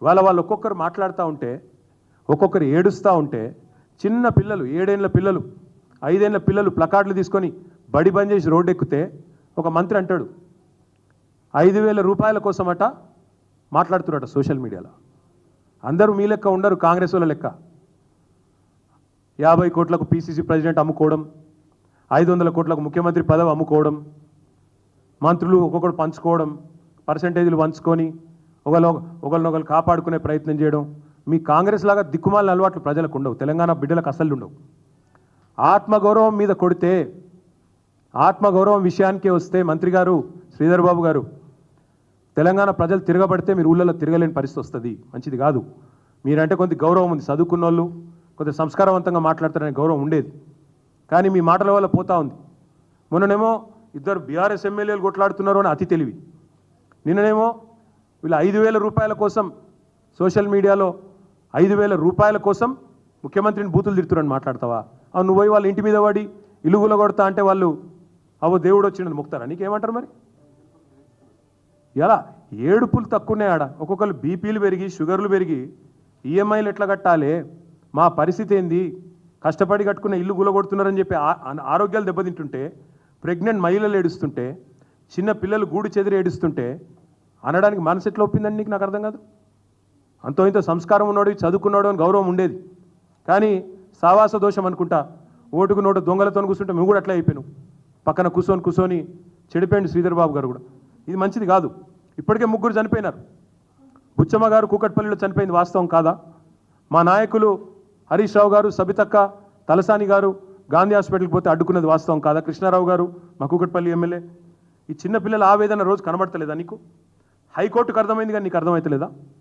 వాళ్ళు ఒక్కొక్కరు మాట్లాడుతూ ఉంటే ఒక్కొక్కరు ఏడుస్తూ ఉంటే చిన్న పిల్లలు 7 ఏళ్ల పిల్లలు 5 ఏళ్ల పిల్లలు ప్లకార్డులు తీసుకొని బడి బంద్ చేసి రోడ్డు ఎక్కితే ఒక మంత్రి అంటాడు 5,000 రూపాయల కోసమట మాట్లాడుతున్నారట సోషల్ మీడియాలో. అందరూ మీ లెక్క ఉండరు, కాంగ్రెస్ వాళ్ళ లెక్క 50 కోట్లకు పీసీసీ ప్రెసిడెంట్ అమ్ముకోవడం, 500 కోట్లకు ముఖ్యమంత్రి పదవి అమ్ముకోవడం, మంత్రులు ఒక్కొక్కరు పంచుకోవడం, పర్సంటేజీలు పంచుకొని ఒకరినొకరు కాపాడుకునే ప్రయత్నం చేయడం. మీ కాంగ్రెస్ లాగా దిక్కుమాలిన అలవాట్లు ప్రజలకు ఉండవు, తెలంగాణ బిడ్డలకు అసలు ఉండవు. ఆత్మగౌరవం మీద కొడితే, ఆత్మగౌరవం విషయానికే వస్తే మంత్రి గారు శ్రీధర్ బాబు గారు, తెలంగాణ ప్రజలు తిరగబడితే మీరు ఊళ్ళలో తిరగలేని పరిస్థితి వస్తుంది, మంచిది కాదు. మీరంటే కొంత గౌరవం ఉంది, చదువుకున్న వాళ్ళు కొంత సంస్కారవంతంగా మాట్లాడతారనే గౌరవం ఉండేది, కానీ మీ మాటల వల్ల పోతా ఉంది. మొన్ననేమో ఇద్దరు బీఆర్ఎస్ ఎమ్మెల్యేలు కొట్లాడుతున్నారు అని అతి తెలివి, నిన్ననేమో వీళ్ళు 5,000 రూపాయల కోసం సోషల్ మీడియాలో 5,000 రూపాయల కోసం ముఖ్యమంత్రిని బూతులు తిడుతున్నారని మాట్లాడతావా? అవును, నువ్వు పోయి వాళ్ళ ఇంటి మీద పడి ఇలుగుల కొడతా అంటే వాళ్ళు అవో దేవుడు వచ్చిందని మొక్తారా? నీకేమంటారు మరి? ఎలా ఏడుపులు తక్కువనే ఆడ, ఒక్కొక్కరు బీపీలు పెరిగి షుగర్లు పెరిగి ఈఎంఐలు ఎట్లా కట్టాలి, మా పరిస్థితి ఏంది, కష్టపడి కట్టుకున్న ఇల్లు గులగొడుతున్నారని చెప్పి ఆరోగ్యాలు దెబ్బతింటుంటే, ప్రెగ్నెంట్ మహిళలు ఏడుస్తుంటే, చిన్న పిల్లలు గూడు చెదిరి ఏడుస్తుంటే అనడానికి మనసు ఎట్లా ఒప్పిందని నీకు నాకు అర్థం కాదు. అంతో ఇంత సంస్కారం ఉన్నాడు, చదువుకున్నాడు అని గౌరవం ఉండేది, కానీ సావాస దోషం అనుకుంటా ఓటుకు నోటు దొంగలతో కూర్చుంటే మేము కూడా అట్లా అయిపోయాను. పక్కన కూర్చొని చెడిపోయింది శ్రీధర్ బాబు గారు కూడా. ఇది మంచిది కాదు. ఇప్పటికే 3 చనిపోయినారు. బుచ్చమ్మ గారు కూకట్పల్లిలో చనిపోయింది, వాస్తవం కాదా? మా నాయకులు హరీష్ రావు గారు, సబితక్క, తలసాని గారు గాంధీ హాస్పిటల్కి పోతే అడ్డుకున్నది వాస్తవం కాదా? కృష్ణారావు గారు మా కూకట్పల్లి ఎమ్మెల్యే. ఈ చిన్న పిల్లల ఆవేదన రోజు కనబడతలేదా నీకు? హైకోర్టుకు అర్థమైంది కానీ నీకు అర్థమవుతలేదా?